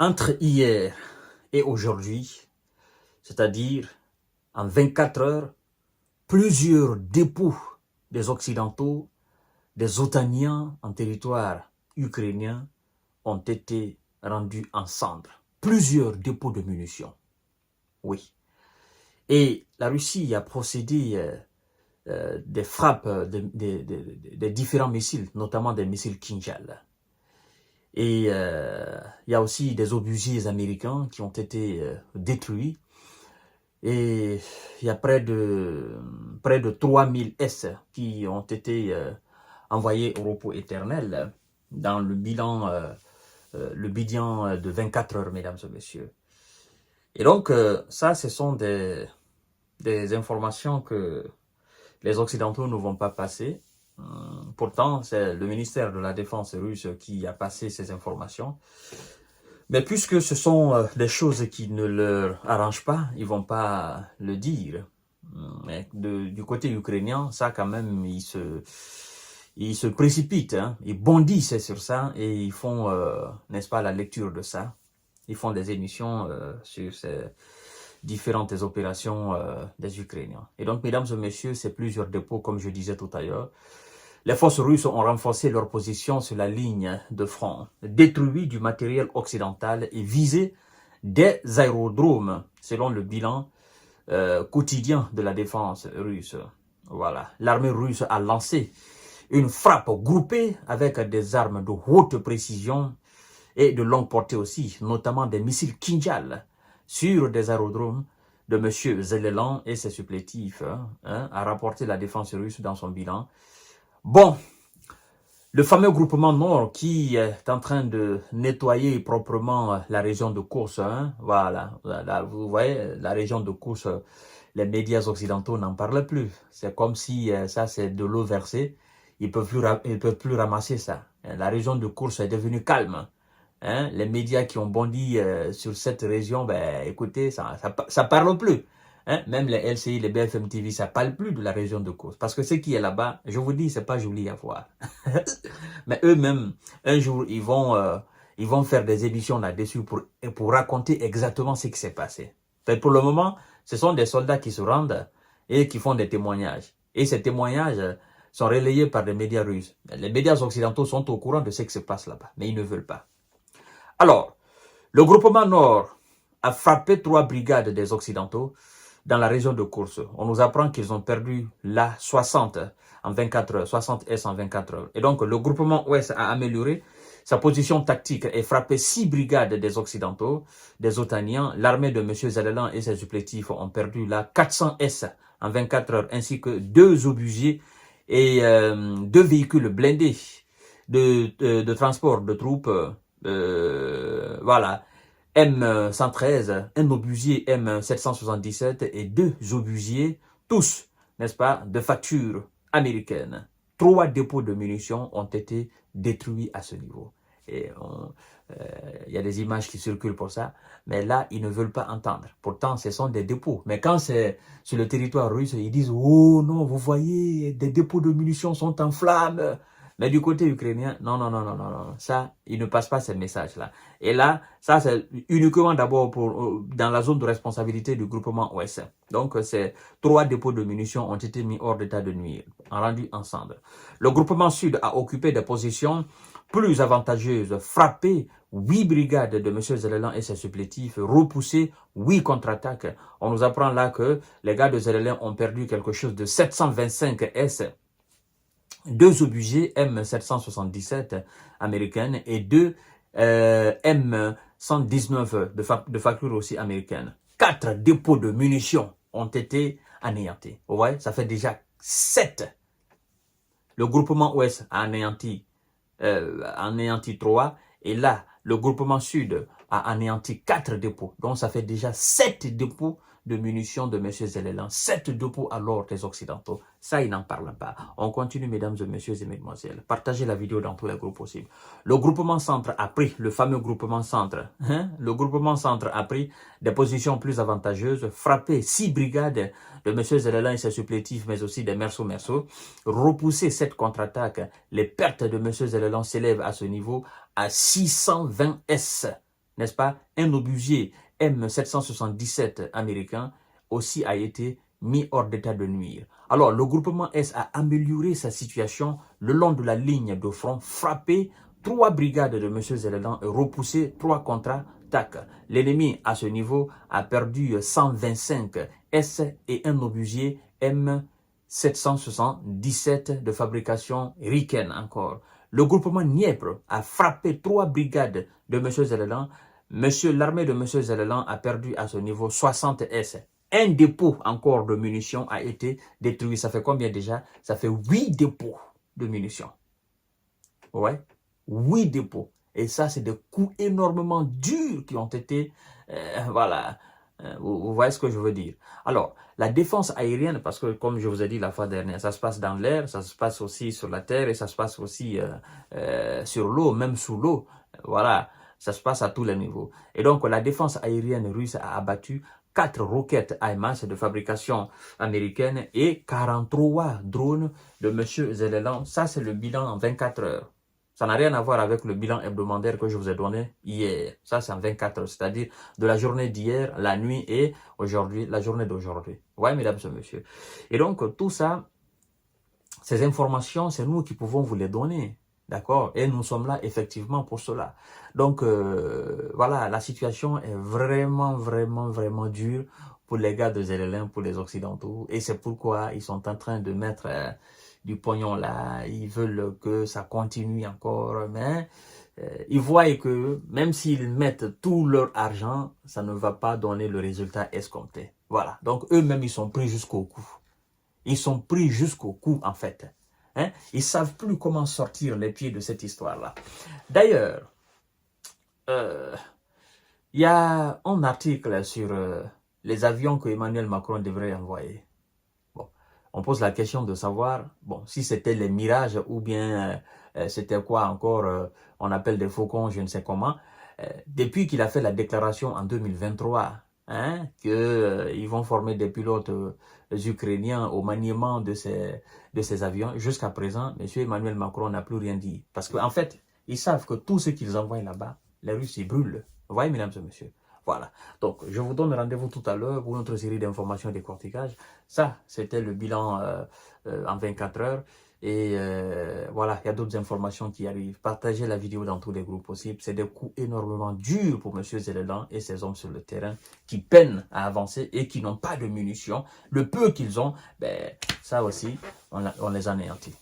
Entre hier et aujourd'hui, c'est-à-dire en 24 heures, plusieurs dépôts des Occidentaux, des Otaniens en territoire ukrainien ont été rendus en cendres. Plusieurs dépôts de munitions, oui. Et la Russie a procédé des frappes des différents missiles, notamment des missiles Kinjal. Et il y a aussi des obusiers américains qui ont été détruits. Et il y a près de 3000 S qui ont été envoyés au repos éternel dans le bilan de 24 heures, mesdames et messieurs. Et donc, ça, ce sont des informations que les Occidentaux ne vont pas passer. Pourtant, c'est le ministère de la Défense russe qui a passé ces informations. Mais puisque ce sont des choses qui ne leur arrangent pas, ils vont pas le dire. Mais du côté ukrainien, ça quand même, ils se précipitent, hein, ils bondissent sur ça et ils font, n'est-ce pas, la lecture de ça. Ils font des émissions sur ces différentes opérations des Ukrainiens. Et donc, mesdames et messieurs, c'est plusieurs dépôts, comme je disais tout à l'heure. Les forces russes ont renforcé leur position sur la ligne de front, détruit du matériel occidental et visé des aérodromes, selon le bilan quotidien de la défense russe. Voilà. L'armée russe a lancé une frappe groupée avec des armes de haute précision et de longue portée aussi, notamment des missiles Kinjal sur des aérodromes de M. Zelelan et ses supplétifs, a rapporté la défense russe dans son bilan. Bon, le fameux groupement Nord qui est en train de nettoyer proprement la région de Koursk, voilà, là, vous voyez, la région de Koursk, les médias occidentaux n'en parlent plus. C'est comme si ça c'est de l'eau versée, ils peuvent plus ramasser ça. La région de Koursk est devenue calme. Hein? Les médias qui ont bondi sur cette région, ben écoutez, ça parle plus. Hein? Même les LCI, les BFM TV, ça parle plus de la région de Koursk. Parce que ce qui est là-bas, je vous dis, c'est pas joli à voir. Mais eux-mêmes, un jour, ils vont faire des émissions là-dessus pour raconter exactement ce qui s'est passé. Pour le moment, ce sont des soldats qui se rendent et qui font des témoignages. Et ces témoignages sont relayés par les médias russes. Les médias occidentaux sont au courant de ce qui se passe là-bas, mais ils ne veulent pas. Alors, le groupement Nord a frappé 3 brigades des Occidentaux dans la région de Koursk. On nous apprend qu'ils ont perdu la 60 en 24 heures, 60 S en 24 heures. Et donc, le groupement Ouest a amélioré sa position tactique et frappé 6 brigades des Occidentaux, des Otaniens. L'armée de M. Zelelan et ses supplétifs ont perdu la 400 S en 24 heures, ainsi que 2 obusiers et 2 véhicules blindés de transport de troupes. Voilà, M113, un obusier M777 et 2 obusiers, tous, n'est-ce pas, de facture américaine. 3 dépôts de munitions ont été détruits à ce niveau. Et il y a des images qui circulent pour ça, mais là, ils ne veulent pas entendre. Pourtant, ce sont des dépôts. Mais quand c'est sur le territoire russe, ils disent « Oh non, vous voyez, des dépôts de munitions sont en flammes ». Mais du côté ukrainien, non, ça, ils ne passent pas ces messages-là. Et là, ça, c'est uniquement d'abord dans la zone de responsabilité du groupement Ouest. Donc, ces 3 dépôts de munitions ont été mis hors d'état de nuire, rendus en cendres. Le groupement Sud a occupé des positions plus avantageuses, frappé 8 brigades de M. Zelelan et ses supplétifs, repoussé 8 contre-attaques. On nous apprend là que les gars de Zelelan ont perdu quelque chose de 725 S, 2 obusiers M777 américaines et 2 M119 de facture aussi américaine. 4 dépôts de munitions ont été anéantis. Vous voyez, ça fait déjà 7. Le groupement Ouest a anéanti 3 et là, le groupement Sud a anéanti 4 dépôts. Donc, ça fait déjà 7 dépôts de munitions de M. Zelelan. 7 dépôts alors des Occidentaux. Ça, ils n'en parlent pas. On continue, mesdames et messieurs et mesdemoiselles. Partagez la vidéo dans tous les groupes possibles. Le groupement Centre a pris, le fameux groupement Centre, le groupement Centre a pris des positions plus avantageuses, frappé 6 brigades de M. Zelelan et ses supplétifs, mais aussi des Merceaux, repoussé cette contre-attaque. Les pertes de M. Zelelan s'élèvent à ce niveau à 620 S. n'est-ce pas, un obusier M777 américain aussi a été mis hors d'état de nuire. Alors, le groupement S a amélioré sa situation le long de la ligne de front, frappé 3 brigades de M. Zelelan et repoussé 3 contre-attaques. L'ennemi, à ce niveau, a perdu 125 S et un obusier M777 de fabrication ricaine encore. Le groupement Nièvre a frappé 3 brigades de M. Zelelan. L'armée de M. Zelelan a perdu à ce niveau 60 S. Un dépôt encore de munitions a été détruit. Ça fait combien déjà? Ça fait 8 dépôts de munitions. Ouais, 8 dépôts. Et ça, c'est des coups énormément durs qui ont été, voilà, vous voyez ce que je veux dire. Alors, la défense aérienne, parce que comme je vous ai dit la fois dernière, ça se passe dans l'air, ça se passe aussi sur la terre et ça se passe aussi sur l'eau, même sous l'eau. Voilà, ça se passe à tous les niveaux. Et donc, la défense aérienne russe a abattu 4 roquettes HIMARS de fabrication américaine et 43 drones de M. Zelelan. Ça, c'est le bilan en 24 heures. Ça n'a rien à voir avec le bilan hebdomadaire que je vous ai donné hier. Ça, c'est en 24 heures, c'est-à-dire de la journée d'hier, la nuit et aujourd'hui, la journée d'aujourd'hui. Ouais, mesdames et messieurs. Et donc, tout ça, ces informations, c'est nous qui pouvons vous les donner. D'accord? Et nous sommes là effectivement pour cela. Donc, voilà, la situation est vraiment dure pour les gars de Zelelan, pour les Occidentaux. Et c'est pourquoi ils sont en train de mettre du pognon là. Ils veulent que ça continue encore. Mais ils voient que même s'ils mettent tout leur argent, ça ne va pas donner le résultat escompté. Voilà. Donc, eux-mêmes, ils sont pris jusqu'au cou. Ils sont pris jusqu'au cou, en fait. Hein? Ils ne savent plus comment sortir les pieds de cette histoire-là. D'ailleurs, il y a un article sur les avions que Emmanuel Macron devrait envoyer. Bon, on pose la question de savoir bon, si c'était les Mirages ou bien c'était quoi encore, on appelle des faucons, je ne sais comment. Depuis qu'il a fait la déclaration en 2023, hein, qu'ils vont former des pilotes ukrainiens au maniement de ces avions, jusqu'à présent, M. Emmanuel Macron n'a plus rien dit. Parce qu'en fait, ils savent que tout ce qu'ils envoient là-bas, les Russes, ils brûlent. Vous voyez, mesdames et messieurs. Voilà. Donc, je vous donne rendez-vous tout à l'heure pour une autre série d'informations et de décortiquage. Ça, c'était le bilan en 24 heures. Et voilà, il y a d'autres informations qui arrivent. Partagez la vidéo dans tous les groupes possibles. C'est des coups énormément durs pour M. Zelelan et ses hommes sur le terrain qui peinent à avancer et qui n'ont pas de munitions. Le peu qu'ils ont, ben, ça aussi, on les anéantit.